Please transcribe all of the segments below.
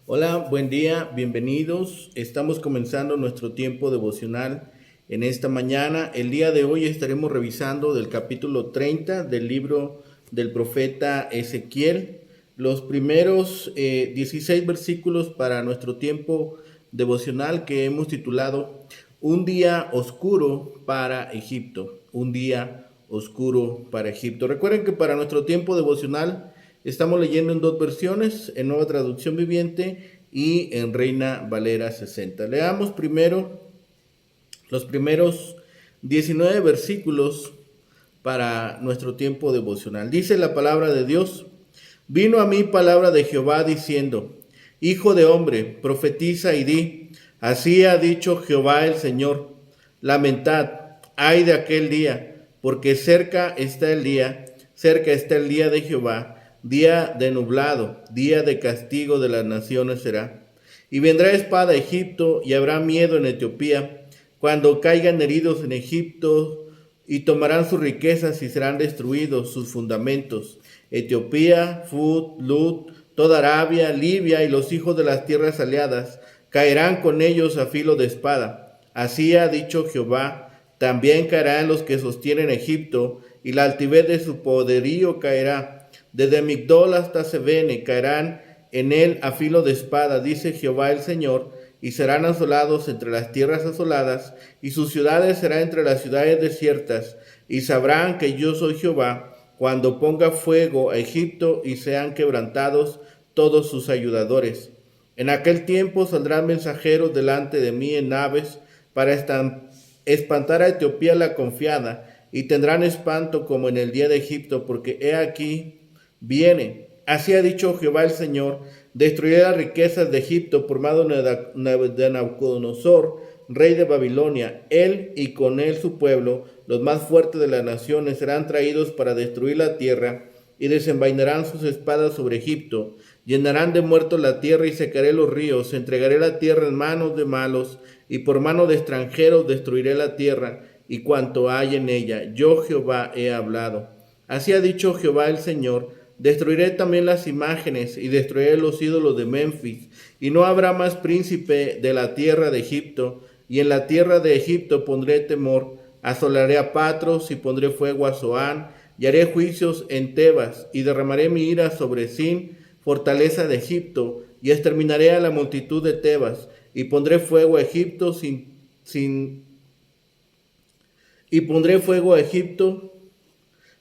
Hola, buen día, bienvenidos. Estamos comenzando nuestro tiempo devocional en esta mañana. El día de hoy estaremos revisando del capítulo 30 del libro del profeta Ezequiel, los primeros 16 versículos para nuestro tiempo devocional que hemos titulado Un día oscuro para Egipto. Un día oscuro para Egipto. Recuerden que para nuestro tiempo devocional estamos leyendo en dos versiones, en Nueva Traducción Viviente y en Reina Valera 60. Leamos primero los primeros 19 versículos para nuestro tiempo devocional. Dice la palabra de Dios: Vino a mí palabra de Jehová diciendo: Hijo de hombre, profetiza y di, así ha dicho Jehová el Señor, lamentad, ay de aquel día, porque cerca está el día de Jehová, día de nublado, día de castigo de las naciones será. Y vendrá espada a Egipto, y habrá miedo en Etiopía, cuando caigan heridos en Egipto, y tomarán sus riquezas y serán destruidos sus fundamentos. Etiopía, Fut, Lut, toda Arabia, Libia y los hijos de las tierras aliadas caerán con ellos a filo de espada. Así ha dicho Jehová. También caerán los que sostienen Egipto, y la altivez de su poderío caerá. Desde Migdol hasta Sebene caerán en él a filo de espada, dice Jehová el Señor, y serán asolados entre las tierras asoladas, y sus ciudades serán entre las ciudades desiertas, y sabrán que yo soy Jehová, cuando ponga fuego a Egipto y sean quebrantados todos sus ayudadores. En aquel tiempo saldrán mensajeros delante de mí en naves para espantar a Etiopía la confiada, y tendrán espanto como en el día de Egipto, porque he aquí viene. Así ha dicho Jehová el Señor: destruiré las riquezas de Egipto por mano de Nabucodonosor, rey de Babilonia. Él y con él su pueblo, los más fuertes de las naciones, serán traídos para destruir la tierra, y desenvainarán sus espadas sobre Egipto. Llenarán de muertos la tierra y secaré los ríos. Entregaré la tierra en manos de malos, y por mano de extranjeros destruiré la tierra y cuanto hay en ella. Yo Jehová he hablado. Así ha dicho Jehová el Señor: destruiré también las imágenes y destruiré los ídolos de Memphis, y no habrá más príncipe de la tierra de Egipto, y en la tierra de Egipto pondré temor. Asolaré a Patros y pondré fuego a Zoán, y haré juicios en Tebas, y derramaré mi ira sobre Sin, fortaleza de Egipto, y exterminaré a la multitud de Tebas, y pondré fuego a Egipto y pondré fuego a Egipto.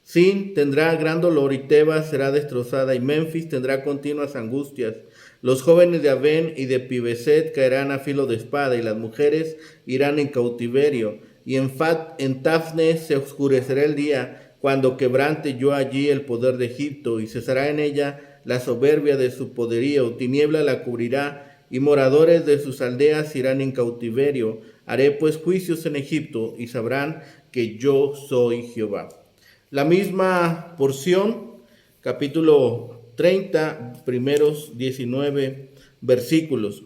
Sin tendrá gran dolor, y Tebas será destrozada, y Memphis tendrá continuas angustias. Los jóvenes de Avén y de Pibeset caerán a filo de espada, y las mujeres irán en cautiverio. Y en Tafnes se oscurecerá el día, cuando quebrante yo allí el poder de Egipto, y cesará en ella la soberbia de su poderío. Tiniebla la cubrirá, y moradores de sus aldeas irán en cautiverio. Haré pues juicios en Egipto, y sabrán que yo soy Jehová. La misma porción, capítulo 30, primeros 19 versículos.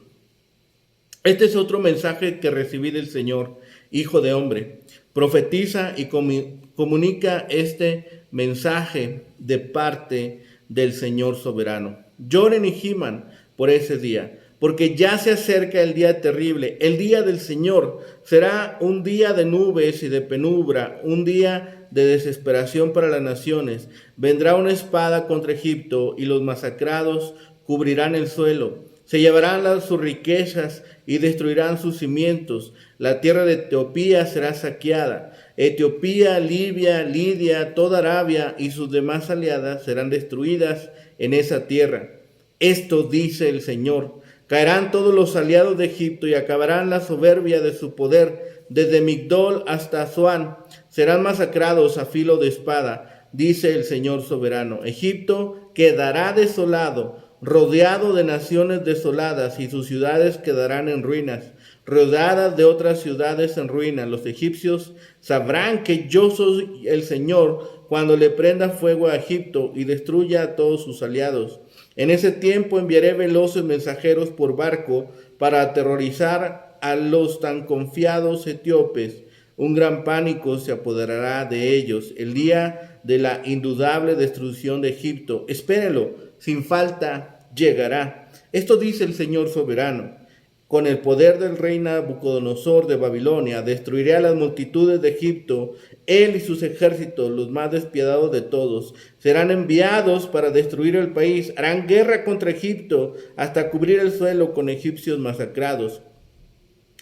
Este es otro mensaje que recibí del Señor: Hijo de hombre, profetiza y comunica este mensaje de parte del Señor soberano. Lloren y giman por ese día, porque ya se acerca el día terrible. El día del Señor será un día de nubes y de penumbra, un día de desesperación para las naciones. Vendrá una espada contra Egipto, y los masacrados cubrirán el suelo. Se llevarán sus riquezas y destruirán sus cimientos. La tierra de Etiopía será saqueada. Etiopía, Libia, Lidia, toda Arabia y sus demás aliadas serán destruidas en esa tierra. Esto dice el Señor: caerán todos los aliados de Egipto y acabarán la soberbia de su poder. Desde Migdol hasta Zoán serán masacrados a filo de espada, dice el Señor soberano. Egipto quedará desolado, rodeado de naciones desoladas, y sus ciudades quedarán en ruinas, rodeadas de otras ciudades en ruinas. Los egipcios sabrán que yo soy el Señor cuando le prenda fuego a Egipto y destruya a todos sus aliados. En ese tiempo enviaré veloces mensajeros por barco para aterrorizar a los tan confiados etíopes. Un gran pánico se apoderará de ellos el día de la indudable destrucción de Egipto. Espérenlo, sin falta llegará. Esto dice el Señor soberano: con el poder del rey Nabucodonosor de Babilonia, destruiré a las multitudes de Egipto. Él y sus ejércitos, los más despiadados de todos, serán enviados para destruir el país. Harán guerra contra Egipto hasta cubrir el suelo con egipcios masacrados.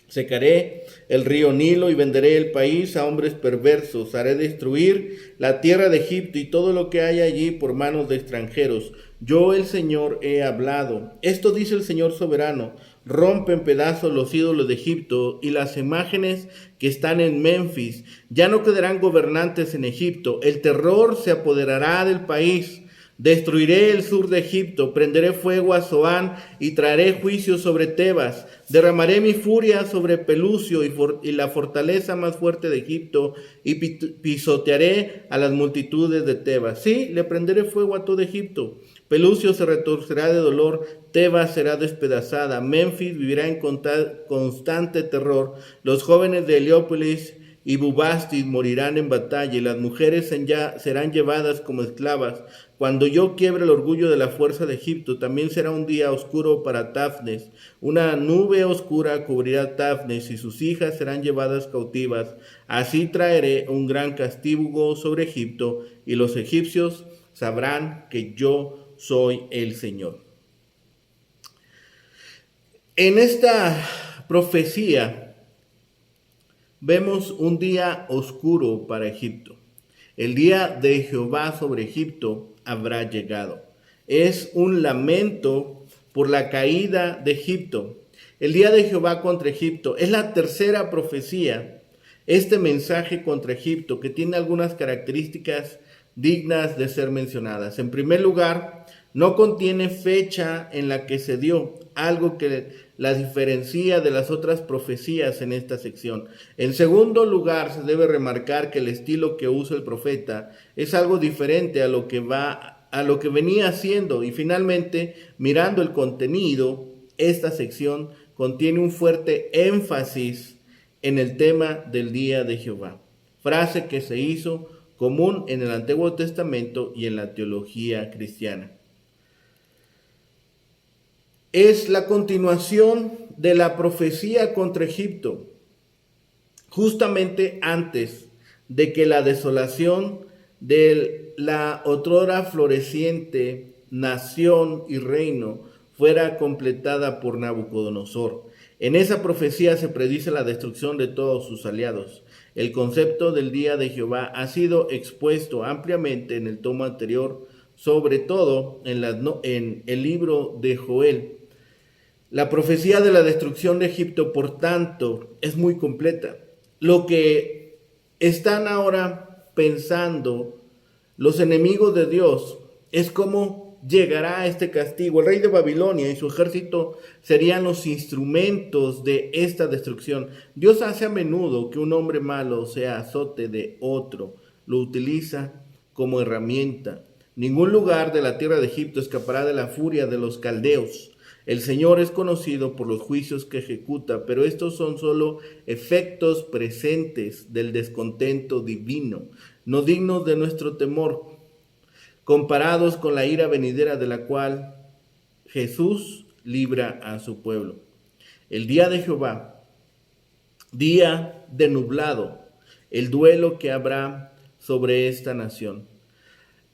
Secaré el río Nilo y venderé el país a hombres perversos. Haré destruir la tierra de Egipto y todo lo que hay allí por manos de extranjeros. Yo, el Señor, he hablado. Esto dice el Señor soberano: rompe en pedazos los ídolos de Egipto y las imágenes que están en Memphis. Ya no quedarán gobernantes en Egipto. El terror se apoderará del país. Destruiré el sur de Egipto, prenderé fuego a Zoán y traeré juicio sobre Tebas. Derramaré mi furia sobre Pelucio y la fortaleza más fuerte de Egipto, y pisotearé a las multitudes de Tebas. Sí, le prenderé fuego a todo Egipto. Pelucio se retorcerá de dolor, Tebas será despedazada, Memphis vivirá en constante terror. Los jóvenes de Heliópolis y Bubastis morirán en batalla, y las mujeres serán llevadas como esclavas. Cuando yo quiebre el orgullo de la fuerza de Egipto, también será un día oscuro para Tafnes. Una nube oscura cubrirá Tafnes y sus hijas serán llevadas cautivas. Así traeré un gran castigo sobre Egipto, y los egipcios sabrán que yo soy el Señor. En esta profecía vemos un día oscuro para Egipto. El día de Jehová sobre Egipto habrá llegado. Es un lamento por la caída de Egipto. El día de Jehová contra Egipto es la tercera profecía, este mensaje contra Egipto, que tiene algunas características dignas de ser mencionadas. En primer lugar, no contiene fecha en la que se dio, algo que la diferencia de las otras profecías en esta sección. En segundo lugar, se debe remarcar que el estilo que usa el profeta es algo diferente a lo que venía haciendo. Y finalmente, mirando el contenido, esta sección contiene un fuerte énfasis en el tema del día de Jehová, frase que se hizo común en el Antiguo Testamento y en la teología cristiana. Es la continuación de la profecía contra Egipto, justamente antes de que la desolación de la otrora floreciente nación y reino fuera completada por Nabucodonosor. En esa profecía se predice la destrucción de todos sus aliados. El concepto del día de Jehová ha sido expuesto ampliamente en el tomo anterior, sobre todo en el libro de Joel. La profecía de la destrucción de Egipto, por tanto, es muy completa. Lo que están ahora pensando los enemigos de Dios es cómo llegará este castigo. El rey de Babilonia y su ejército serían los instrumentos de esta destrucción. Dios hace a menudo que un hombre malo sea azote de otro. Lo utiliza como herramienta. Ningún lugar de la tierra de Egipto escapará de la furia de los caldeos. El Señor es conocido por los juicios que ejecuta, pero estos son solo efectos presentes del descontento divino, no dignos de nuestro temor, comparados con la ira venidera de la cual Jesús libra a su pueblo. El día de Jehová, día de nublado, el duelo que habrá sobre esta nación.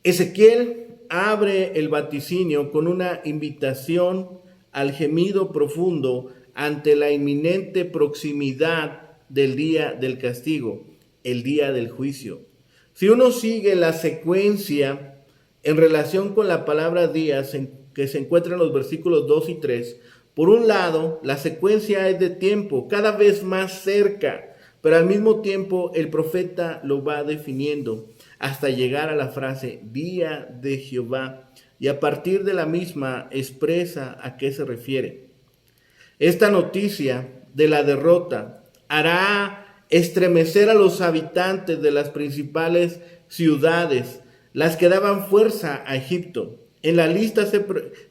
Ezequiel abre el vaticinio con una invitación al gemido profundo ante la inminente proximidad del día del castigo, el día del juicio. Si uno sigue la secuencia en relación con la palabra días que se encuentra en los versículos 2 y 3, por un lado, la secuencia es de tiempo, cada vez más cerca, pero al mismo tiempo el profeta lo va definiendo hasta llegar a la frase día de Jehová, y a partir de la misma expresa a qué se refiere. Esta noticia de la derrota hará estremecer a los habitantes de las principales ciudades, las que daban fuerza a Egipto. En la lista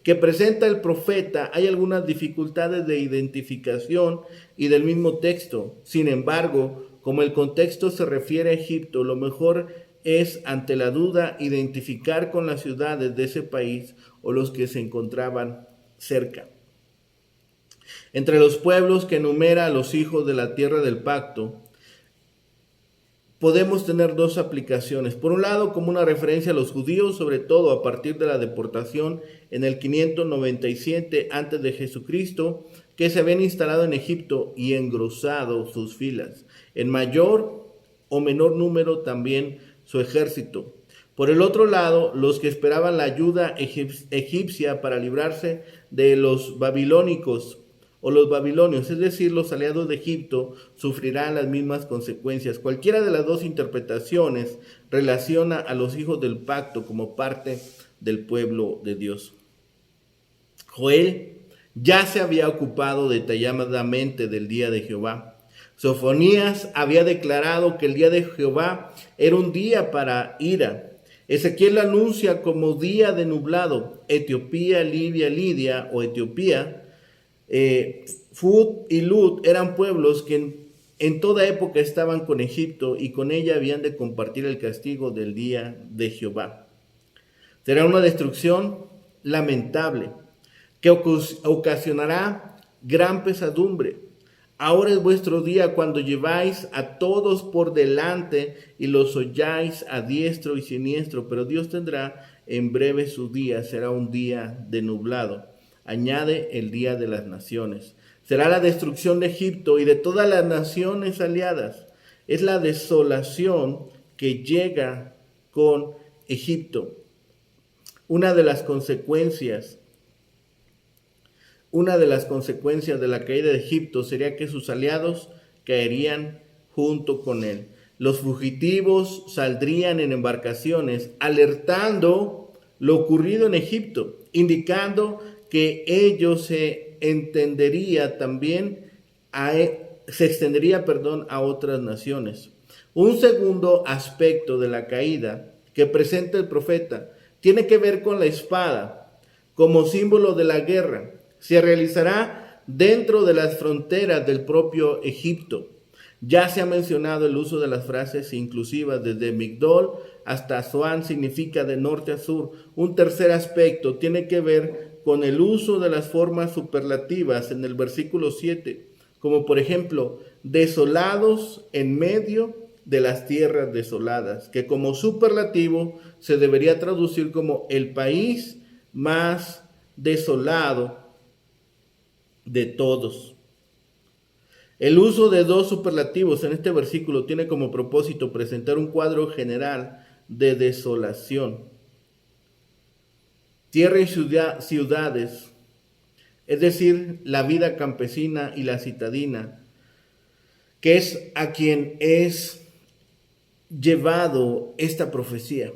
que presenta el profeta hay algunas dificultades de identificación y del mismo texto. Sin embargo, como el contexto se refiere a Egipto, lo mejor es, ante la duda, identificar con las ciudades de ese país o los que se encontraban cerca. Entre los pueblos que enumera a los hijos de la tierra del pacto, podemos tener dos aplicaciones. Por un lado, como una referencia a los judíos, sobre todo a partir de la deportación en el 597 antes de Jesucristo, que se habían instalado en Egipto y engrosado sus filas. En mayor o menor número también su ejército. Por el otro lado, los que esperaban la ayuda egipcia para librarse de los babilónicos o los babilonios, es decir, los aliados de Egipto, sufrirán las mismas consecuencias. Cualquiera de las dos interpretaciones relaciona a los hijos del pacto como parte del pueblo de Dios. Joel ya se había ocupado detalladamente del día de Jehová. Sofonías había declarado que el día de Jehová era un día para ira. Ezequiel lo anuncia como día de nublado. Etiopía, Libia, Lidia o Etiopía, Fud y Lud eran pueblos que en toda época estaban con Egipto y con ella habían de compartir el castigo del día de Jehová. Será una destrucción lamentable que ocasionará gran pesadumbre. Ahora es vuestro día cuando lleváis a todos por delante y los holláis a diestro y siniestro, pero Dios tendrá en breve su día, será un día de nublado. Añade el día de las naciones. Será la destrucción de Egipto y de todas las naciones aliadas. Es la desolación que llega con Egipto. Una de las consecuencias de la caída de Egipto sería que sus aliados caerían junto con él. Los fugitivos saldrían en embarcaciones alertando lo ocurrido en Egipto, indicando que ello se extendería a otras naciones. Un segundo aspecto de la caída que presenta el profeta tiene que ver con la espada como símbolo de la guerra. Se realizará dentro de las fronteras del propio Egipto. Ya se ha mencionado el uso de las frases inclusivas desde Migdol hasta Zoán, significa de norte a sur. Un tercer aspecto tiene que ver con el uso de las formas superlativas en el versículo 7, como por ejemplo, desolados en medio de las tierras desoladas, que como superlativo se debería traducir como el país más desolado de todos. El uso de dos superlativos en este versículo tiene como propósito presentar un cuadro general de desolación. Tierra y ciudades, es decir, la vida campesina y la citadina, que es a quien es llevado esta profecía.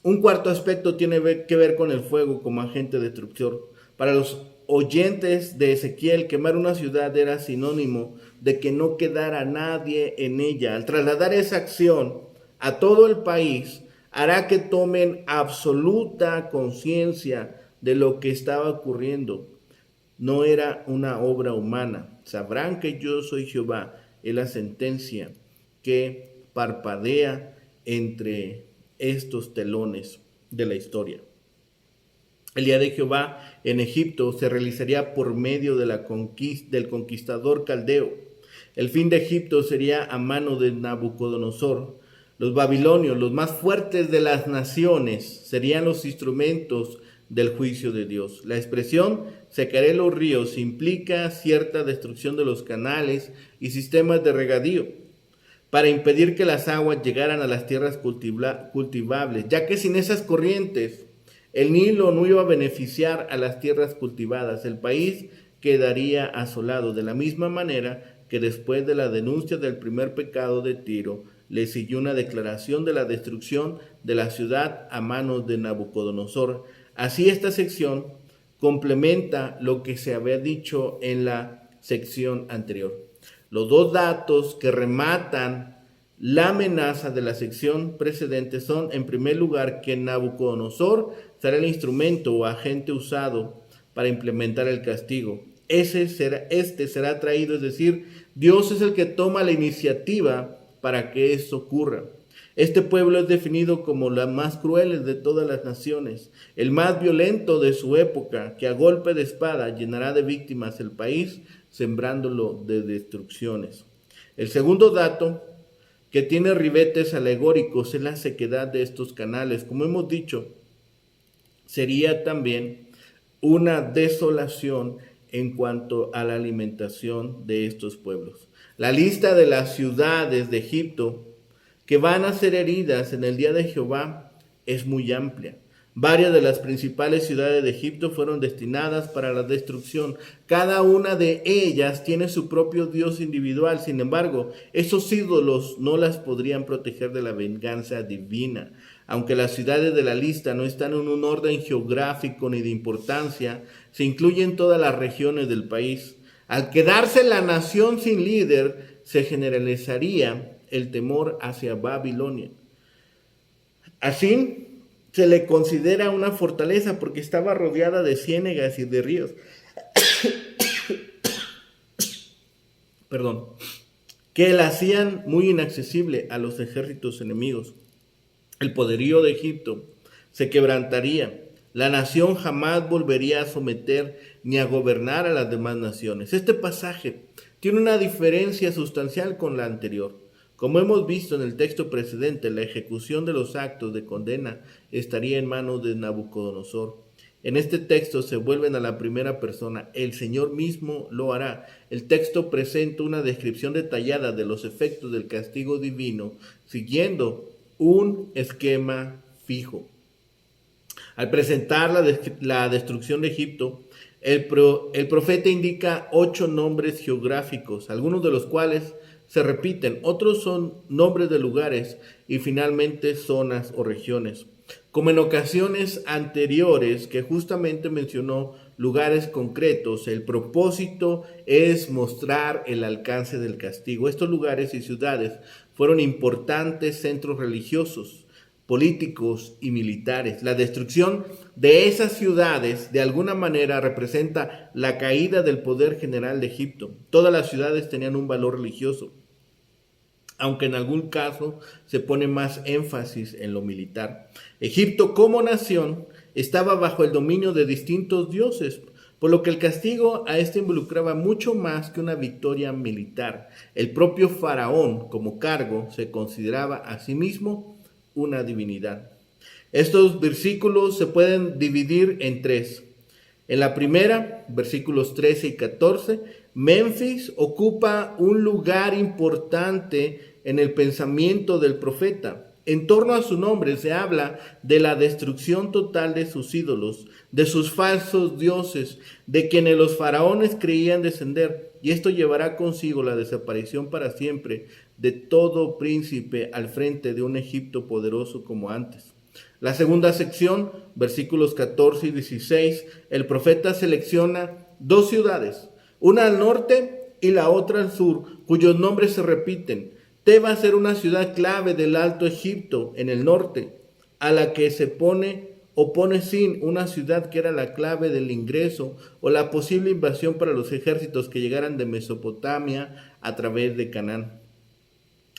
Un cuarto aspecto tiene que ver con el fuego como agente destructor. Para los oyentes de Ezequiel, quemar una ciudad era sinónimo de que no quedara nadie en ella. Al trasladar esa acción a todo el país, hará que tomen absoluta conciencia de lo que estaba ocurriendo. No era una obra humana. Sabrán que yo soy Jehová. Es la sentencia que parpadea entre estos telones de la historia. El día de Jehová en Egipto se realizaría por medio de del conquistador caldeo. El fin de Egipto sería a mano de Nabucodonosor. Los babilonios, los más fuertes de las naciones, serían los instrumentos del juicio de Dios. La expresión secaré los ríos implica cierta destrucción de los canales y sistemas de regadío para impedir que las aguas llegaran a las tierras cultivables, ya que sin esas corrientes el Nilo no iba a beneficiar a las tierras cultivadas. El país quedaría asolado, de la misma manera que después de la denuncia del primer pecado de Tiro, le siguió una declaración de la destrucción de la ciudad a manos de Nabucodonosor. Así esta sección complementa lo que se había dicho en la sección anterior. Los dos datos que rematan la amenaza de la sección precedente son, en primer lugar, que Nabucodonosor será el instrumento o agente usado para implementar el castigo. Este será traído, es decir, Dios es el que toma la iniciativa para que esto ocurra. Este pueblo es definido como la más cruel de todas las naciones, el más violento de su época, que a golpe de espada llenará de víctimas el país, sembrándolo de destrucciones. El segundo dato, que tiene ribetes alegóricos, es la sequedad de estos canales. Como hemos dicho, sería también una desolación en cuanto a la alimentación de estos pueblos. La lista de las ciudades de Egipto que van a ser heridas en el día de Jehová es muy amplia. Varias de las principales ciudades de Egipto fueron destinadas para la destrucción. Cada una de ellas tiene su propio Dios individual. Sin embargo, esos ídolos no las podrían proteger de la venganza divina. Aunque las ciudades de la lista no están en un orden geográfico ni de importancia, se incluyen todas las regiones del país. Al quedarse la nación sin líder, se generalizaría el temor hacia Babilonia. Así, se le considera una fortaleza porque estaba rodeada de ciénegas y de ríos. Que la hacían muy inaccesible a los ejércitos enemigos. El poderío de Egipto se quebrantaría. La nación jamás volvería a someter ni a gobernar a las demás naciones. Este pasaje tiene una diferencia sustancial con la anterior. Como hemos visto en el texto precedente, la ejecución de los actos de condena estaría en manos de Nabucodonosor. En este texto se vuelven a la primera persona, el Señor mismo lo hará. El texto presenta una descripción detallada de los efectos del castigo divino, siguiendo un esquema fijo. Al presentar la destrucción de Egipto, el profeta indica 8 nombres geográficos, algunos de los cuales se repiten, otros son nombres de lugares y finalmente zonas o regiones. Como en ocasiones anteriores que justamente mencionó lugares concretos, el propósito es mostrar el alcance del castigo. Estos lugares y ciudades fueron importantes centros religiosos, políticos y militares. La destrucción de esas ciudades de alguna manera representa la caída del poder general de Egipto. Todas las ciudades tenían un valor religioso, aunque en algún caso se pone más énfasis en lo militar. Egipto como nación estaba bajo el dominio de distintos dioses, por lo que el castigo a este involucraba mucho más que una victoria militar. El propio faraón como cargo se consideraba a sí mismo una divinidad. Estos versículos se pueden dividir en 3. En la primera, versículos 13 y 14, Memphis ocupa un lugar importante en el pensamiento del profeta. En torno a su nombre se habla de la destrucción total de sus ídolos, de sus falsos dioses, de quienes los faraones creían descender, y esto llevará consigo la desaparición para siempre de todo príncipe al frente de un Egipto poderoso como antes. La segunda sección, versículos 14 y 16, el profeta selecciona 2 ciudades, una al norte y la otra al sur, cuyos nombres se repiten. Tebas era una ciudad clave del Alto Egipto en el norte, a la que se pone Sin, una ciudad que era la clave del ingreso o la posible invasión para los ejércitos que llegaran de Mesopotamia a través de Canaán.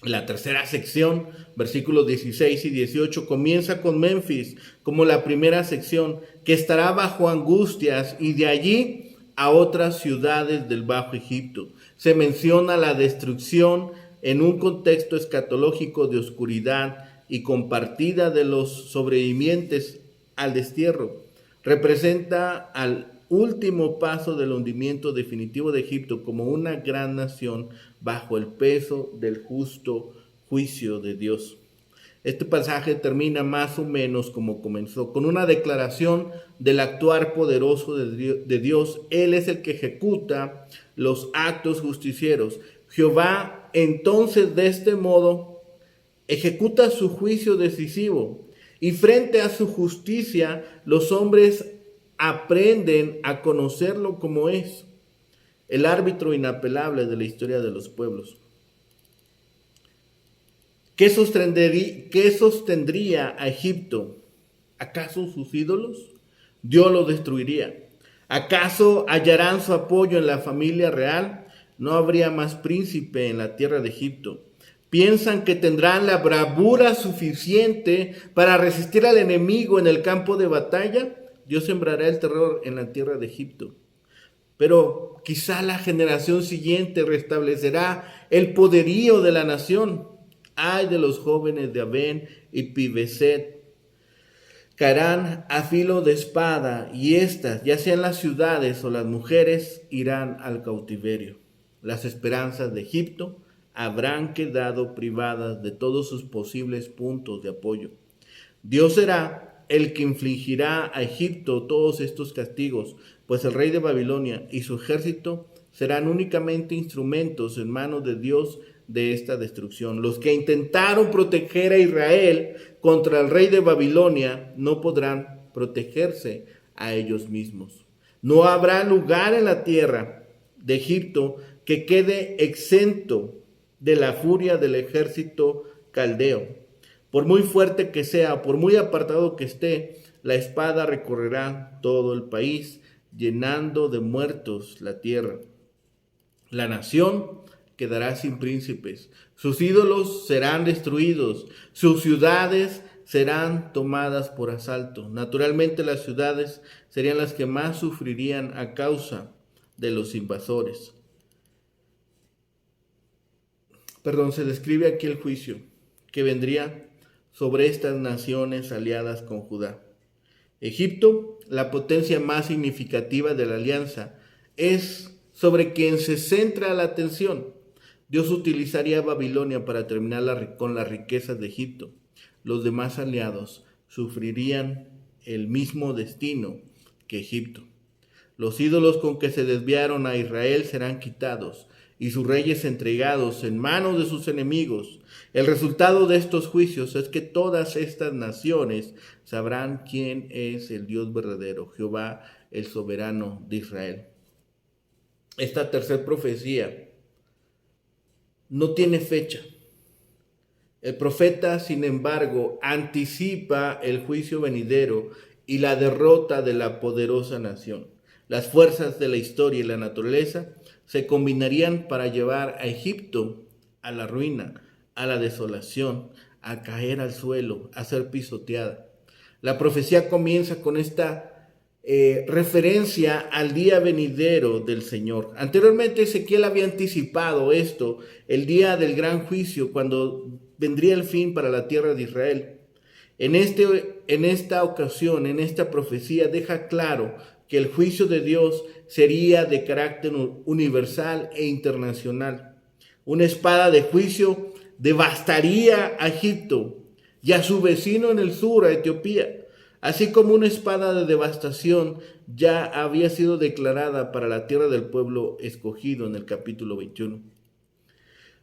La tercera sección, versículos 16 y 18, comienza con Memphis como la primera sección, que estará bajo angustias, y de allí a otras ciudades del Bajo Egipto. Se menciona la destrucción en un contexto escatológico de oscuridad y compartida de los sobrevivientes al destierro. Representa al último paso del hundimiento definitivo de Egipto como una gran nación bajo el peso del justo juicio de Dios. Este pasaje termina más o menos como comenzó, con una declaración del actuar poderoso de Dios. Él es el que ejecuta los actos justicieros. Jehová entonces de este modo ejecuta su juicio decisivo, y frente a su justicia los hombres aprenden a conocerlo como es, el árbitro inapelable de la historia de los pueblos. ¿Qué sostendría a Egipto? ¿Acaso sus ídolos? Dios lo destruiría. ¿Acaso hallarán su apoyo en la familia real? No habría más príncipe en la tierra de Egipto. Piensan que tendrán la bravura suficiente para resistir al enemigo en el campo de batalla. Dios sembrará el terror en la tierra de Egipto. Pero quizá la generación siguiente restablecerá el poderío de la nación. Ay de los jóvenes de Avén y Pibeset, caerán a filo de espada, y éstas, ya sean las ciudades o las mujeres, irán al cautiverio. Las esperanzas de Egipto habrán quedado privadas de todos sus posibles puntos de apoyo. Dios será el que infligirá a Egipto todos estos castigos, pues el rey de Babilonia y su ejército serán únicamente instrumentos en manos de Dios de esta destrucción. Los que intentaron proteger a Israel contra el rey de Babilonia no podrán protegerse a ellos mismos. No habrá lugar en la tierra de Egipto que quede exento de la furia del ejército caldeo. Por muy fuerte que sea, por muy apartado que esté, la espada recorrerá todo el país, llenando de muertos la tierra. La nación quedará sin príncipes, sus ídolos serán destruidos, sus ciudades serán tomadas por asalto. Naturalmente las ciudades serían las que más sufrirían a causa de los invasores. Se describe aquí el juicio que vendría sobre estas naciones aliadas con Judá. Egipto, la potencia más significativa de la alianza, es sobre quien se centra la atención. Dios utilizaría a Babilonia para terminar con las riquezas de Egipto. Los demás aliados sufrirían el mismo destino que Egipto. Los ídolos con que se desviaron a Israel serán quitados y sus reyes entregados en manos de sus enemigos. El resultado de estos juicios es que todas estas naciones sabrán quién es el Dios verdadero, Jehová, el soberano de Israel. Esta tercera profecía no tiene fecha. El profeta, sin embargo, anticipa el juicio venidero y la derrota de la poderosa nación. Las fuerzas de la historia y la naturaleza se combinarían para llevar a Egipto a la ruina, a la desolación, a caer al suelo, a ser pisoteada. La profecía comienza con esta referencia al día venidero del Señor. Anteriormente Ezequiel había anticipado esto, el día del gran juicio, cuando vendría el fin para la tierra de Israel. En esta ocasión, en esta profecía, deja claro que el juicio de Dios sería de carácter universal e internacional. Una espada de juicio devastaría a Egipto y a su vecino en el sur, a Etiopía, así como una espada de devastación ya había sido declarada para la tierra del pueblo escogido en el capítulo 21.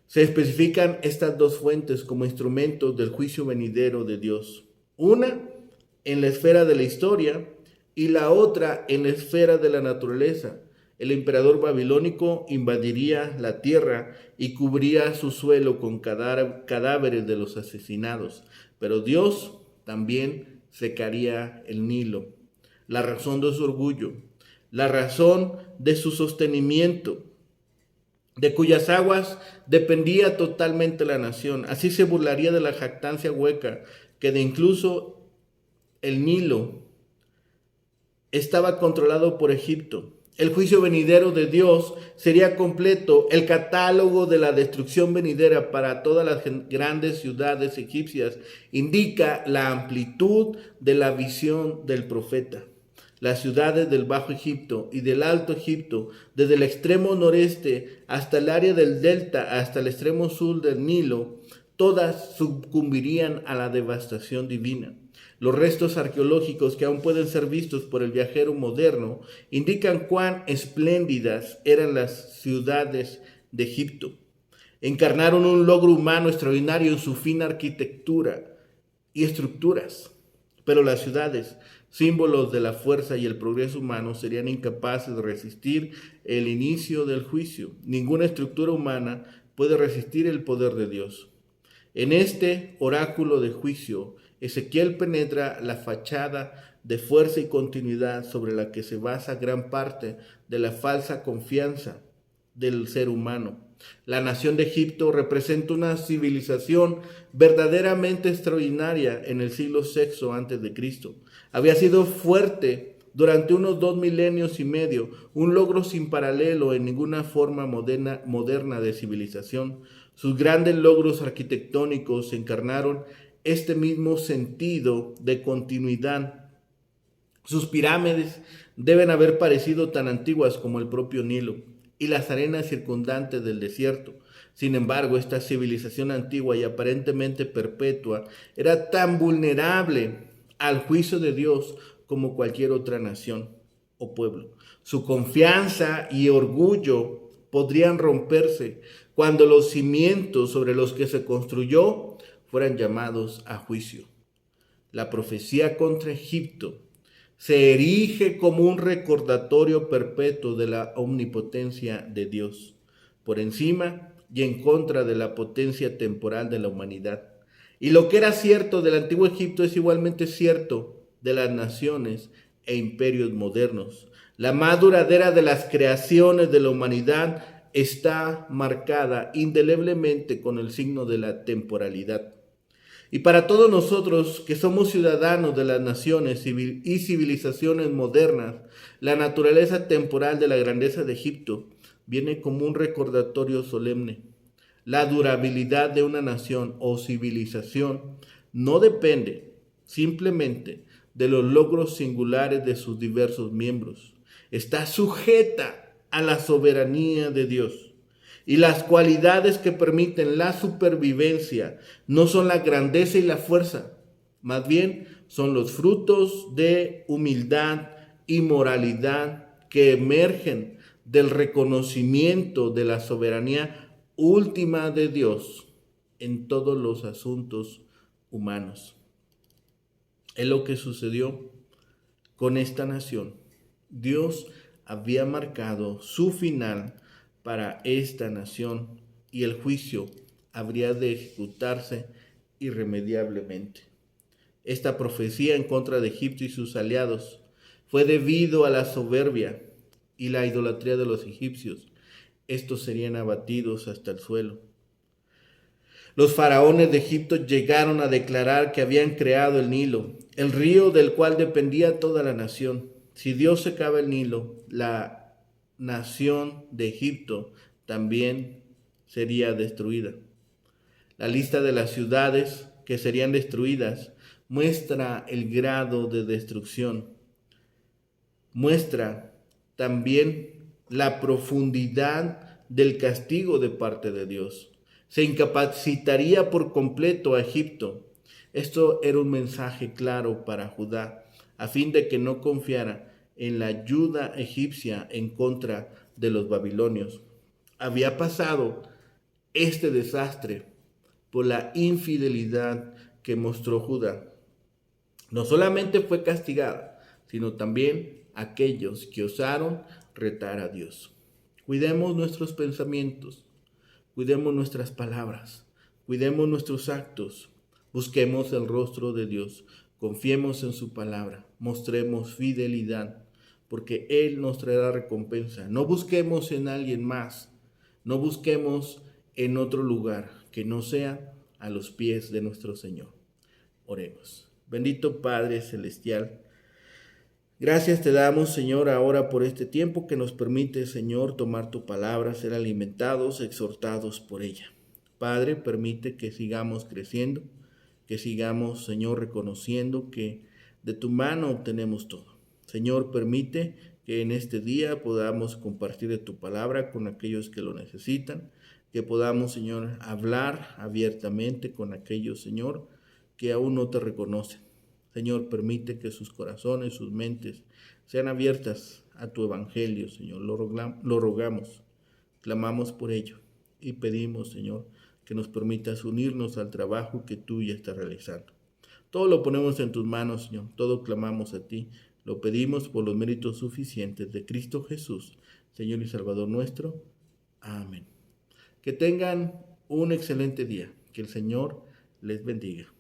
Se especifican estas dos fuentes como instrumentos del juicio venidero de Dios. Una en la esfera de la historia y la otra en la esfera de la naturaleza. El emperador babilónico invadiría la tierra y cubría su suelo con cadáveres de los asesinados. Pero Dios también secaría el Nilo, la razón de su orgullo, la razón de su sostenimiento, de cuyas aguas dependía totalmente la nación. Así se burlaría de la jactancia hueca, que de incluso el Nilo estaba controlado por Egipto. El juicio venidero de Dios sería completo. El catálogo de la destrucción venidera para todas las grandes ciudades egipcias indica la amplitud de la visión del profeta. Las ciudades del Bajo Egipto y del Alto Egipto, desde el extremo noreste hasta el área del delta, hasta el extremo sur del Nilo, todas sucumbirían a la devastación divina. Los restos arqueológicos que aún pueden ser vistos por el viajero moderno indican cuán espléndidas eran las ciudades de Egipto. Encarnaron un logro humano extraordinario en su fina arquitectura y estructuras, pero las ciudades, símbolos de la fuerza y el progreso humano, serían incapaces de resistir el inicio del juicio. Ninguna estructura humana puede resistir el poder de Dios. En este oráculo de juicio, Ezequiel penetra la fachada de fuerza y continuidad sobre la que se basa gran parte de la falsa confianza del ser humano. La nación de Egipto representa una civilización verdaderamente extraordinaria en el siglo VI a.C. Había sido fuerte durante unos 2 milenios y medio, un logro sin paralelo en ninguna forma moderna de civilización. Sus grandes logros arquitectónicos encarnaron este mismo sentido de continuidad. Sus pirámides deben haber parecido tan antiguas como el propio Nilo y las arenas circundantes del desierto. Sin embargo, esta civilización antigua y aparentemente perpetua era tan vulnerable al juicio de Dios como cualquier otra nación o pueblo. Su confianza y orgullo podrían romperse cuando los cimientos sobre los que se construyó fueran llamados a juicio. La profecía contra Egipto se erige como un recordatorio perpetuo de la omnipotencia de Dios, por encima y en contra de la potencia temporal de la humanidad. Y lo que era cierto del antiguo Egipto es igualmente cierto de las naciones e imperios modernos. La más duradera de las creaciones de la humanidad está marcada indeleblemente con el signo de la temporalidad. Y para todos nosotros que somos ciudadanos de las naciones y civilizaciones modernas, la naturaleza temporal de la grandeza de Egipto viene como un recordatorio solemne. La durabilidad de una nación o civilización no depende simplemente de los logros singulares de sus diversos miembros. Está sujeta a la soberanía de Dios. Y las cualidades que permiten la supervivencia no son la grandeza y la fuerza, más bien son los frutos de humildad y moralidad que emergen del reconocimiento de la soberanía última de Dios en todos los asuntos humanos. Es lo que sucedió con esta nación. Dios había marcado su final para esta nación y el juicio habría de ejecutarse irremediablemente. Esta profecía en contra de Egipto y sus aliados fue debido a la soberbia y la idolatría de los egipcios. Estos serían abatidos hasta el suelo. Los faraones de Egipto llegaron a declarar que habían creado el Nilo, el río del cual dependía toda la nación. Si Dios secaba el Nilo, la nación de Egipto también sería destruida. La lista de las ciudades que serían destruidas muestra el grado de destrucción. Muestra también la profundidad del castigo de parte de Dios. Se incapacitaría por completo a Egipto. Esto era un mensaje claro para Judá, a fin de que no confiara en la ayuda egipcia en contra de los babilonios. Había pasado este desastre por la infidelidad que mostró Judá. No solamente fue castigada, sino también aquellos que osaron retar a Dios. Cuidemos nuestros pensamientos, cuidemos nuestras palabras, cuidemos nuestros actos, busquemos el rostro de Dios, confiemos en su palabra, mostremos fidelidad, porque Él nos traerá recompensa. No busquemos en alguien más, no busquemos en otro lugar que no sea a los pies de nuestro Señor. Oremos. Bendito Padre Celestial, gracias te damos, Señor, ahora por este tiempo que nos permite, Señor, tomar tu palabra, ser alimentados, exhortados por ella. Padre, permite que sigamos creciendo, que sigamos, Señor, reconociendo que de tu mano obtenemos todo. Señor, permite que en este día podamos compartir de tu palabra con aquellos que lo necesitan, que podamos, Señor, hablar abiertamente con aquellos, Señor, que aún no te reconocen. Señor, permite que sus corazones, sus mentes sean abiertas a tu evangelio, Señor. Lo rogamos, clamamos por ello y pedimos, Señor, que nos permitas unirnos al trabajo que tú ya estás realizando. Todo lo ponemos en tus manos, Señor. Todo clamamos a ti. Lo pedimos por los méritos suficientes de Cristo Jesús, Señor y Salvador nuestro. Amén. Que tengan un excelente día. Que el Señor les bendiga.